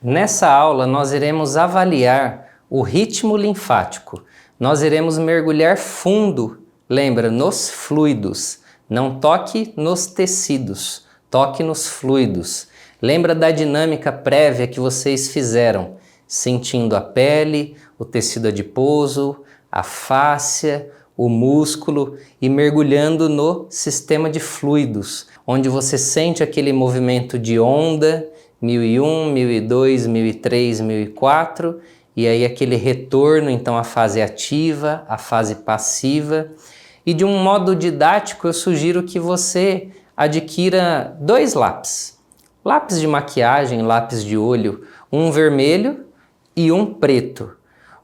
Nessa aula nós iremos avaliar o ritmo linfático. Nós iremos mergulhar fundo, lembra, nos fluidos. Não toque nos tecidos, toque nos fluidos. Lembra da dinâmica prévia que vocês fizeram, sentindo a pele, o tecido adiposo, a fáscia, o músculo e mergulhando no sistema de fluidos, onde você sente aquele movimento de onda, 1001, 1002, 1003, 1004, e aí aquele retorno, então a fase ativa, a fase passiva. E de um modo didático eu sugiro que você adquira 2 lápis. Lápis de maquiagem, lápis de olho, um vermelho e um preto.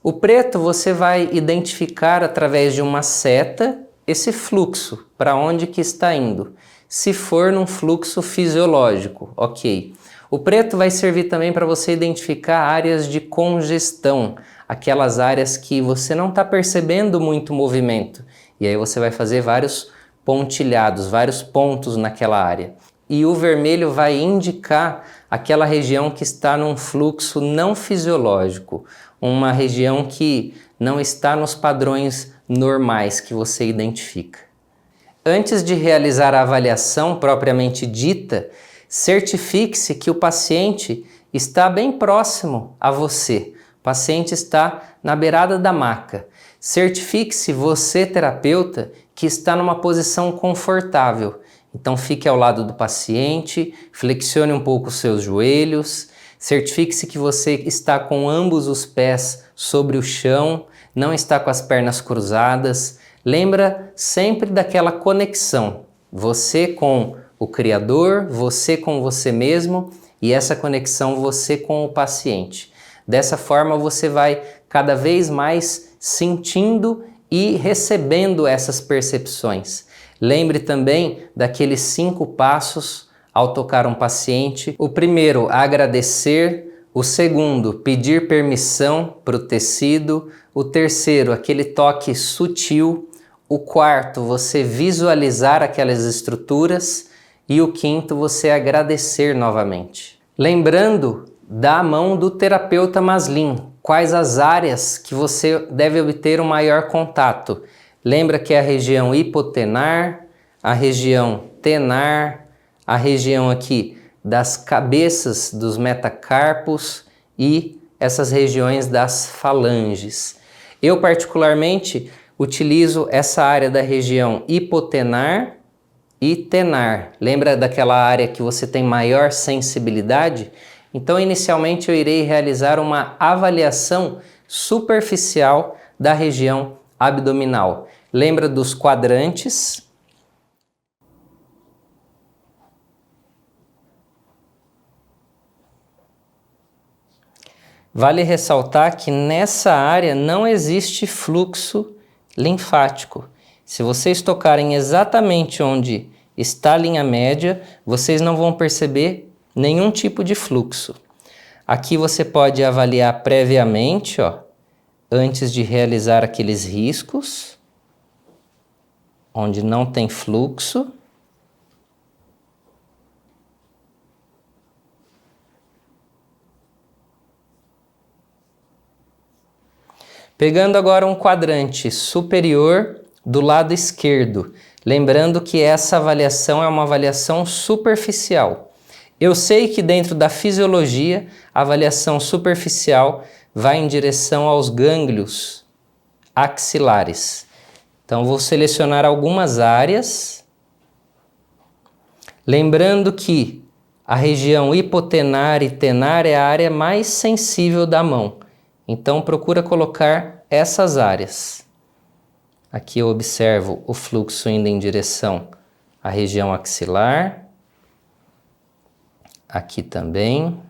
O preto você vai identificar através de uma seta esse fluxo, para onde que está indo. Se for num fluxo fisiológico, ok. O preto vai servir também para você identificar áreas de congestão, aquelas áreas que você não está percebendo muito movimento. E aí você vai fazer vários pontilhados, vários pontos naquela área. E o vermelho vai indicar aquela região que está num fluxo não fisiológico, uma região que não está nos padrões normais que você identifica. Antes de realizar a avaliação propriamente dita, certifique-se que o paciente está bem próximo a você. O paciente está na beirada da maca. Certifique-se você, terapeuta, que está numa posição confortável. Então fique ao lado do paciente, flexione um pouco os seus joelhos, certifique-se que você está com ambos os pés sobre o chão, não está com as pernas cruzadas. Lembra sempre daquela conexão, você com o Criador, você com você mesmo e essa conexão você com o paciente. Dessa forma você vai cada vez mais sentindo e recebendo essas percepções. Lembre também daqueles 5 passos ao tocar um paciente. O primeiro, agradecer. O segundo, pedir permissão para o tecido. O terceiro, aquele toque sutil. O quarto, você visualizar aquelas estruturas. E o quinto, você agradecer novamente. Lembrando da mão do terapeuta Maslin, quais as áreas que você deve obter um maior contato. Lembra que é a região hipotenar, a região tenar, a região aqui das cabeças dos metacarpos e essas regiões das falanges. Eu particularmente utilizo essa área da região hipotenar e tenar. Lembra daquela área que você tem maior sensibilidade? Então inicialmente eu irei realizar uma avaliação superficial da região abdominal. Lembra dos quadrantes? Vale ressaltar que nessa área não existe fluxo linfático. Se vocês tocarem exatamente onde está a linha média, vocês não vão perceber nenhum tipo de fluxo. Aqui você pode avaliar previamente, antes de realizar aqueles riscos, onde não tem fluxo. Pegando agora um quadrante superior do lado esquerdo, lembrando que essa avaliação é uma avaliação superficial. Eu sei que dentro da fisiologia, a avaliação superficial vai em direção aos gânglios axilares. Então vou selecionar algumas áreas, lembrando que a região hipotenar e tenar é a área mais sensível da mão. Então procura colocar essas áreas. Aqui eu observo o fluxo indo em direção à região axilar. Aqui também.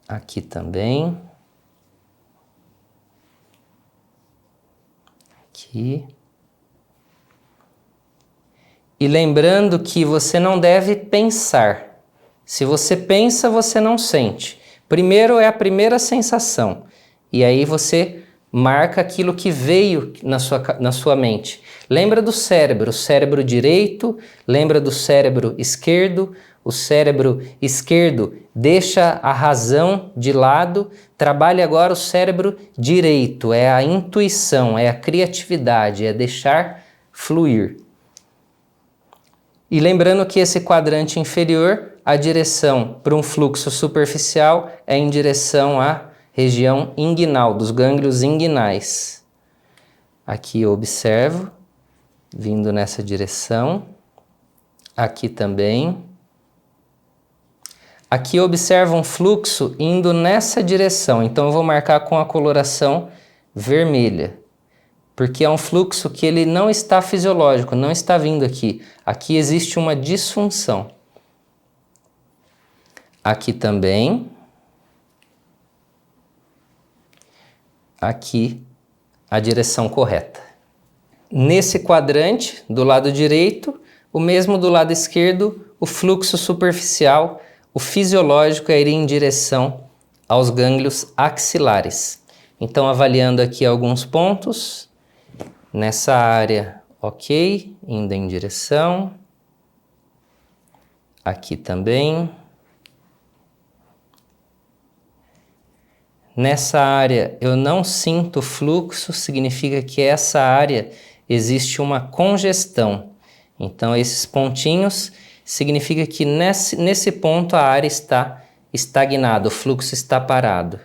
Aqui também. Aqui. E lembrando que você não deve pensar. Se você pensa, você não sente. Primeiro é a primeira sensação. E aí você marca aquilo que veio na sua mente. Lembra do cérebro direito, lembra do cérebro esquerdo, o cérebro esquerdo deixa a razão de lado, trabalha agora o cérebro direito, é a intuição, é a criatividade, é deixar fluir. E lembrando que esse quadrante inferior, a direção para um fluxo superficial é em direção à região inguinal, dos gânglios inguinais. Aqui eu observo, vindo nessa direção, aqui também. Aqui eu observo um fluxo indo nessa direção, então eu vou marcar com a coloração vermelha, porque é um fluxo que ele não está fisiológico, não está vindo aqui. Aqui existe uma disfunção. Aqui também. Aqui a direção correta. Nesse quadrante, do lado direito, o mesmo do lado esquerdo, o fluxo superficial, o fisiológico é ir em direção aos gânglios axilares. Então, avaliando aqui alguns pontos, nessa área, ok, indo em direção. Aqui também. Nessa área eu não sinto fluxo, significa que essa área existe uma congestão. Então esses pontinhos significa que nesse ponto a área está estagnada, o fluxo está parado.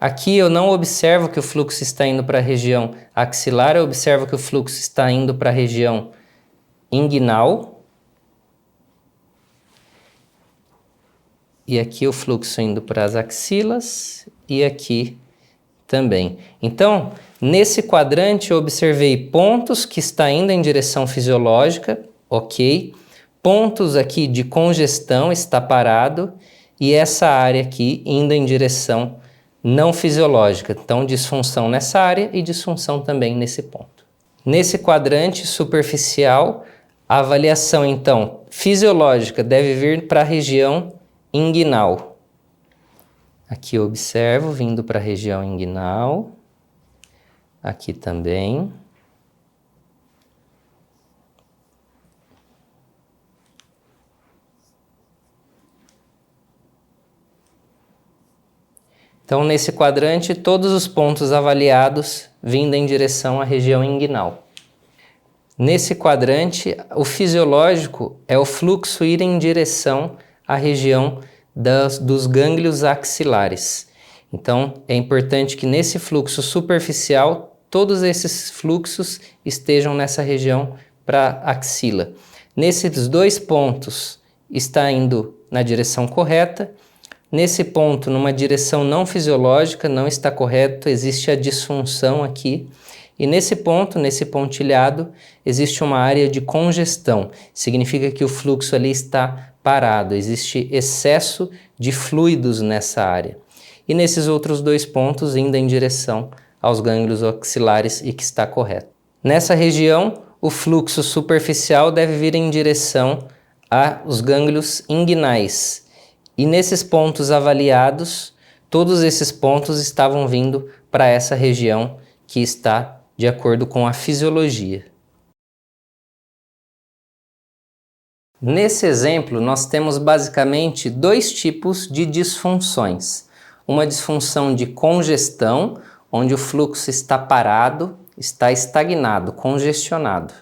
Aqui eu não observo que o fluxo está indo para a região axilar, eu observo que o fluxo está indo para a região inguinal. E aqui o fluxo indo para as axilas e aqui também. Então, nesse quadrante eu observei pontos que está indo em direção fisiológica, ok. Pontos aqui de congestão, está parado. E essa área aqui indo em direção não fisiológica. Então, disfunção nessa área e disfunção também nesse ponto. Nesse quadrante superficial, a avaliação, então, fisiológica deve vir para a região inguinal. Aqui eu observo vindo para a região inguinal. Aqui também. Então, nesse quadrante, todos os pontos avaliados vindo em direção à região inguinal. Nesse quadrante, o fisiológico é o fluxo ir em direção à região dos gânglios axilares. Então, é importante que nesse fluxo superficial, todos esses fluxos estejam nessa região para axila. Nesses dois pontos, está indo na direção correta. Nesse ponto, numa direção não fisiológica, não está correto, existe a disfunção aqui. E nesse ponto, nesse pontilhado, existe uma área de congestão. Significa que o fluxo ali está parado, existe excesso de fluidos nessa área. E nesses outros dois pontos, indo em direção aos gânglios axilares e que está correto. Nessa região, o fluxo superficial deve vir em direção aos gânglios inguinais. E nesses pontos avaliados, todos esses pontos estavam vindo para essa região que está de acordo com a fisiologia. Nesse exemplo, nós temos basicamente dois tipos de disfunções. Uma disfunção de congestão, onde o fluxo está parado, está estagnado, congestionado.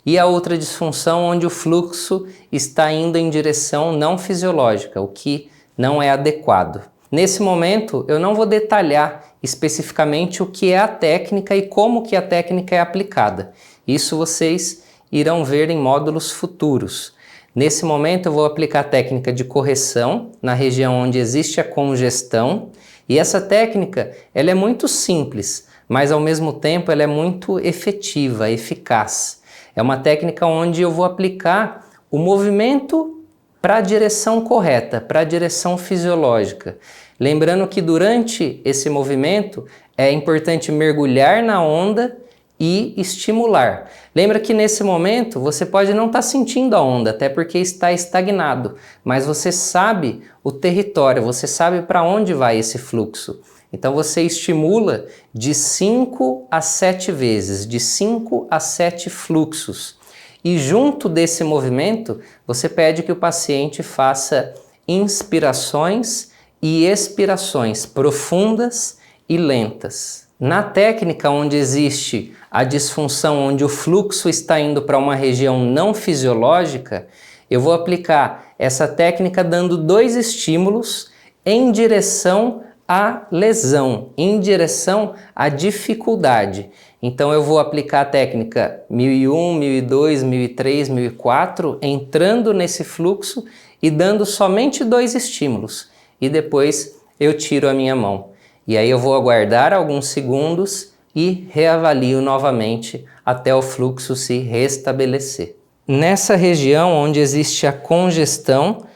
E a outra disfunção onde o fluxo está indo em direção não fisiológica, o que não é adequado. Nesse momento, eu não vou detalhar especificamente o que é a técnica e como que a técnica é aplicada. Isso vocês irão ver em módulos futuros. Nesse momento, eu vou aplicar a técnica de correção na região onde existe a congestão. E essa técnica, ela é muito simples, mas ao mesmo tempo ela é muito efetiva, eficaz. É uma técnica onde eu vou aplicar o movimento para a direção correta, para a direção fisiológica. Lembrando que durante esse movimento é importante mergulhar na onda e estimular. Lembra que nesse momento você pode não estar sentindo a onda, até porque está estagnado, mas você sabe o território, você sabe para onde vai esse fluxo. Então você estimula de 5 a 7 vezes, de 5 a 7 fluxos. e junto desse movimento você pede que o paciente faça inspirações e expirações profundas e lentas. Na técnica onde existe a disfunção, onde o fluxo está indo para uma região não fisiológica, eu vou aplicar essa técnica dando 2 estímulos em direção à lesão, em direção à dificuldade. Então eu vou aplicar a técnica 1001, 1002, 1003, 1004, entrando nesse fluxo e dando somente 2 estímulos. E depois eu tiro a minha mão. E aí eu vou aguardar alguns segundos e reavalio novamente até o fluxo se restabelecer. Nessa região onde existe a congestão,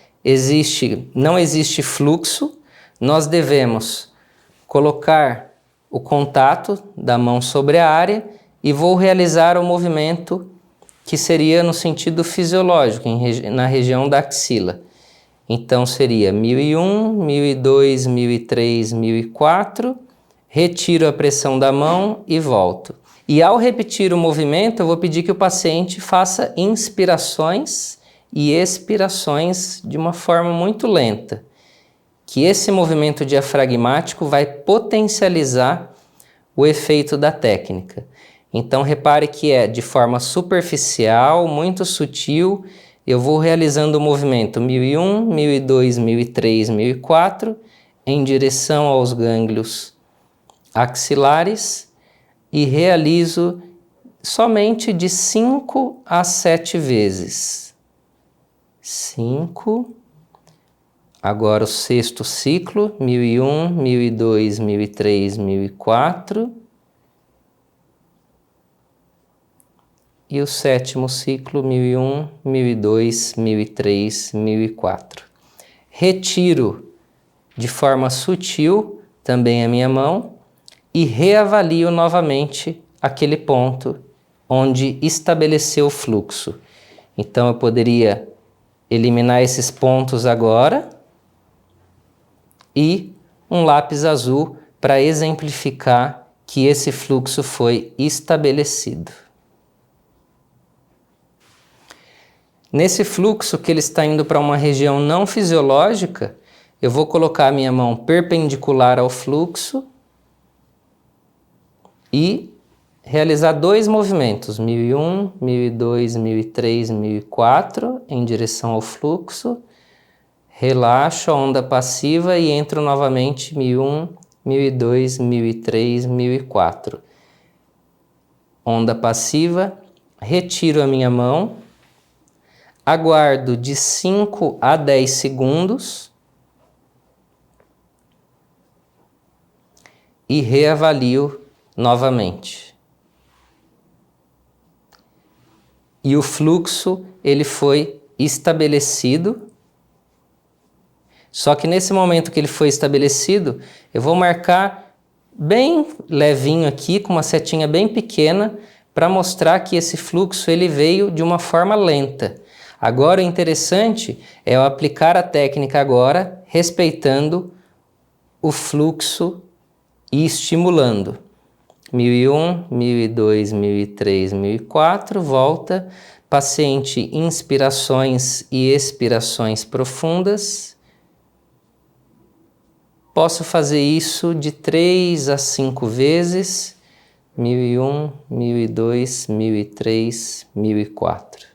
não existe fluxo, nós devemos colocar o contato da mão sobre a área e vou realizar o movimento que seria no sentido fisiológico, na região da axila. Então seria 1001, 1002, 1003, 1004, retiro a pressão da mão e volto. E ao repetir o movimento, eu vou pedir que o paciente faça inspirações e expirações de uma forma muito lenta, que esse movimento diafragmático vai potencializar o efeito da técnica. Então repare que é de forma superficial, muito sutil. Eu vou realizando o movimento 1001, 1002, 1003, 1004 em direção aos gânglios axilares e realizo somente de 5 a 7 vezes. 5. Agora o 6º ciclo, 1001, 1002, 1003, 1004. E o 7º ciclo, 1001, 1002, 1003, 1004. Retiro de forma sutil também a minha mão e reavalio novamente aquele ponto onde estabeleceu o fluxo. Então eu poderia eliminar esses pontos agora e um lápis azul para exemplificar que esse fluxo foi estabelecido. Nesse fluxo que ele está indo para uma região não fisiológica, eu vou colocar a minha mão perpendicular ao fluxo e realizar 2 movimentos, 1001, 1002, 1003, 1004, em direção ao fluxo. Relaxo a onda passiva e entro novamente 1001, 1002, 1003, 1004. Onda passiva, retiro a minha mão, aguardo de 5 a 10 segundos e reavalio novamente. E o fluxo ele foi estabelecido. Só que nesse momento que ele foi estabelecido, eu vou marcar bem levinho aqui, com uma setinha bem pequena, para mostrar que esse fluxo ele veio de uma forma lenta. Agora o interessante é eu aplicar a técnica agora, respeitando o fluxo e estimulando. 1001, 1002, 1003, 1004, volta, paciente inspirações e expirações profundas. Posso fazer isso de 3 a 5 vezes, 1001, 1002, 1003, 1004.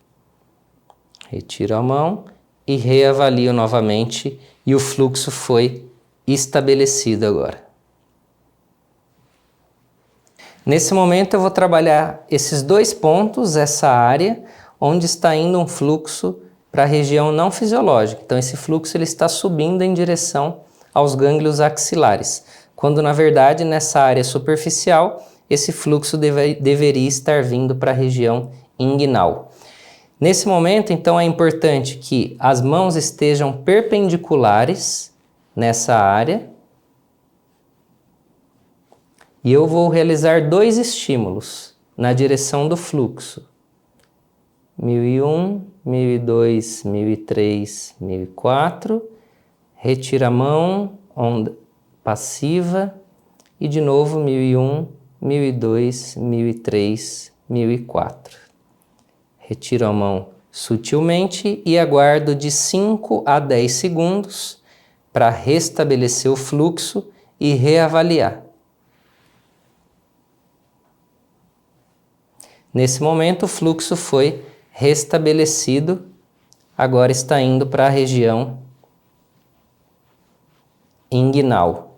Retiro a mão e reavalio novamente e o fluxo foi estabelecido agora. Nesse momento eu vou trabalhar esses 2 pontos, essa área, onde está indo um fluxo para a região não fisiológica. Então esse fluxo ele está subindo em direção aos gânglios axilares, quando na verdade nessa área superficial esse fluxo deveria estar vindo para a região inguinal. Nesse momento, então, é importante que as mãos estejam perpendiculares nessa área e eu vou realizar 2 estímulos na direção do fluxo. 1001, 1002, 1003, 1004, retira a mão, onda passiva e de novo 1001, 1002, 1003, 1004. Retiro a mão sutilmente e aguardo de 5 a 10 segundos para restabelecer o fluxo e reavaliar. Nesse momento, o fluxo foi restabelecido, agora está indo para a região inguinal.